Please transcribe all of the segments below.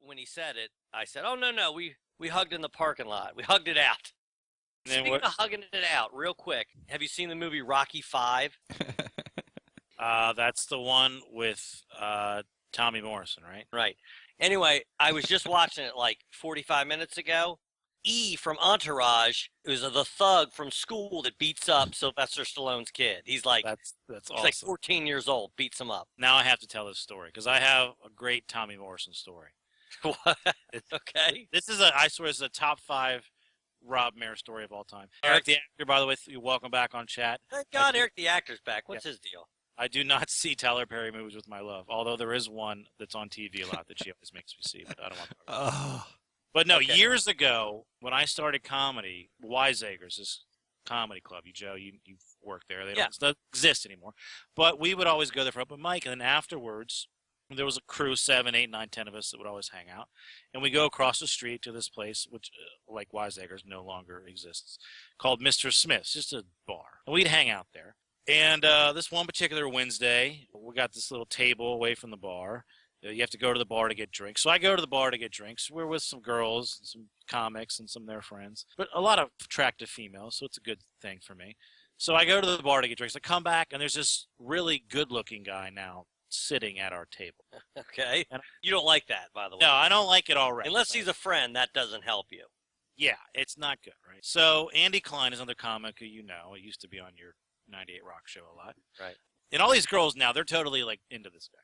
when he said it, I said, "Oh no, we hugged in the parking lot. We hugged it out." Speaking of hugging it out, real quick, have you seen the movie Rocky V? That's the one with Tommy Morrison, right? Right. Anyway, I was just watching it like 45 minutes ago. E from Entourage is the thug from school that beats up Sylvester Stallone's kid. He's like That's he's awesome. like 14 years old, beats him up. Now I have to tell this story because I have a great Tommy Morrison story. What? Okay. This is I swear, this is a top 5 Rob Mayer story of all time. Eric the actor, by the way, welcome back on chat. Thank God Eric the actor's back. What's his deal? I do not see Tyler Perry movies with my love, although there is one that's on TV a lot that she always makes me see, but I don't want to talk about it. But no, years ago, when I started comedy, Wiseacres, this comedy club, Joe, you worked there. They don't exist anymore. But we would always go there for open mic, and then afterwards, there was a crew, 7, 8, 9, 10 of us that would always hang out. And we go across the street to this place, which, like Wiseacres, no longer exists, called Mr. Smith's, just a bar. And we'd hang out there. And this one particular Wednesday, we got this little table away from the bar. You have to go to the bar to get drinks. So I go to the bar to get drinks. We're with some girls, some comics, and some of their friends. But a lot of attractive females, so it's a good thing for me. So I go to the bar to get drinks. I come back, and there's this really good-looking guy now sitting at our table. Okay. And you don't like that, by the way. No, I don't like it already. Unless he's a friend, that doesn't help you. Yeah, it's not good, right? So Andy Klein is another comic who you know. He used to be on your 98 Rock show a lot. Right. And all these girls now, they're totally, like, into this guy.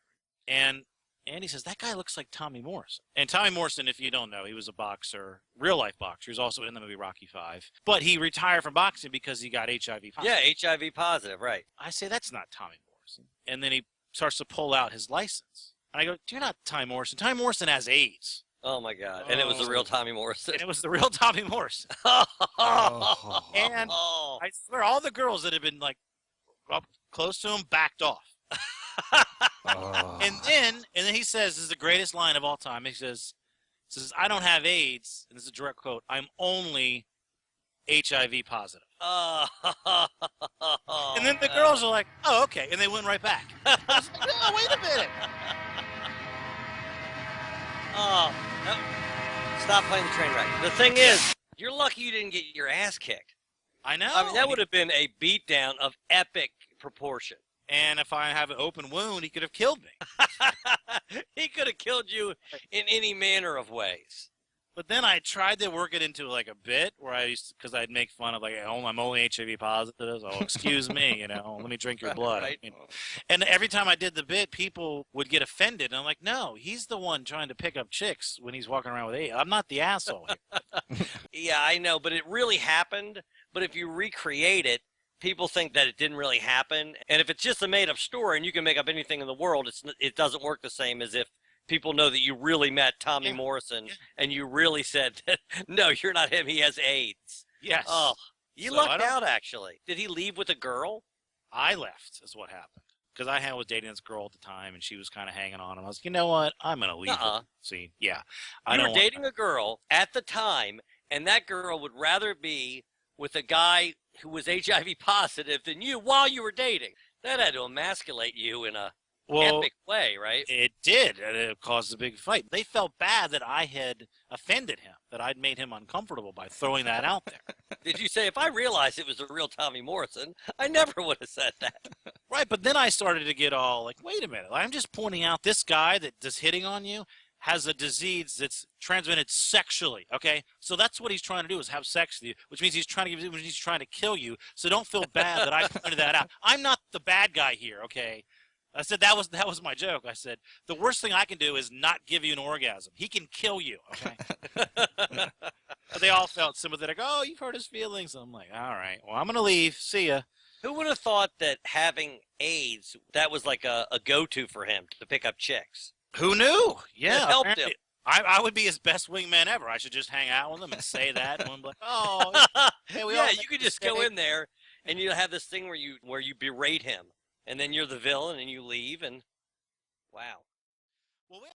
And Andy says, that guy looks like Tommy Morrison. And Tommy Morrison, if you don't know, he was a boxer, real-life boxer. He was also in the movie Rocky V. But he retired from boxing because he got HIV positive. Yeah, HIV positive, right. I say, that's not Tommy Morrison. And then he starts to pull out his license. And I go, you're not Tommy Morrison. Tommy Morrison has AIDS. Oh, my God. And it was the real Tommy Morrison. And it was the real Tommy Morrison. And I swear, all the girls that had been, like, up close to him backed off. And then he says, this is the greatest line of all time. He says, I don't have AIDS, and this is a direct quote, I'm only HIV positive. And then the girls are like, oh, okay, and they went right back. I was like, oh, wait a minute. Oh, no. Stop playing the train wreck. The thing is, you're lucky you didn't get your ass kicked. I know. I mean, that would have been a beatdown of epic proportion. And if I have an open wound, he could have killed me. He could have killed you in any manner of ways. But then I tried to work it into like a bit where because I'd make fun of like, oh, I'm only HIV positive. Oh, excuse me, let me drink your blood. Right. And every time I did the bit, people would get offended. And I'm like, no, he's the one trying to pick up chicks when he's walking around with AIDS. I'm not the asshole here. Yeah, I know, but it really happened. But if you recreate it, people think that it didn't really happen. And if it's just a made-up story and you can make up anything in the world, it doesn't work the same as if people know that you really met Tommy Morrison and you really said, no, you're not him. He has AIDS. Yes. Oh, you lucked out, actually. Did he leave with a girl? I left is what happened. Because I was dating this girl at the time, and she was kind of hanging on. And I was like, you know what? I'm going to leave her. See, yeah. You were dating a girl at the time, and that girl would rather be with a guy who was HIV positive than you while you were dating. That had to emasculate you in a epic way, right? It did, and it caused a big fight. They felt bad that I had offended him, that I'd made him uncomfortable by throwing that out there. Did you say, if I realized it was the real Tommy Morrison, I never would have said that? Right, but then I started to get all like, wait a minute, I'm just pointing out this guy that's hitting on you has a disease that's transmitted sexually, okay? So that's what he's trying to do, is have sex with you, which means he's trying to kill you. So don't feel bad that I pointed that out. I'm not the bad guy here, okay? I said that was my joke. I said the worst thing I can do is not give you an orgasm. He can kill you, okay? But they all felt sympathetic. Oh, you've hurt his feelings. I'm like, all right, well, I'm gonna leave. See ya. Who would have thought that having AIDS, that was like a go-to for him to pick up chicks? Who knew? Yeah, it helped him. I would be his best wingman ever. I should just hang out with him and say that, and I'm like, oh, hey, you could just go in there and you have this thing where you berate him, and then you're the villain and you leave, and wow. Well,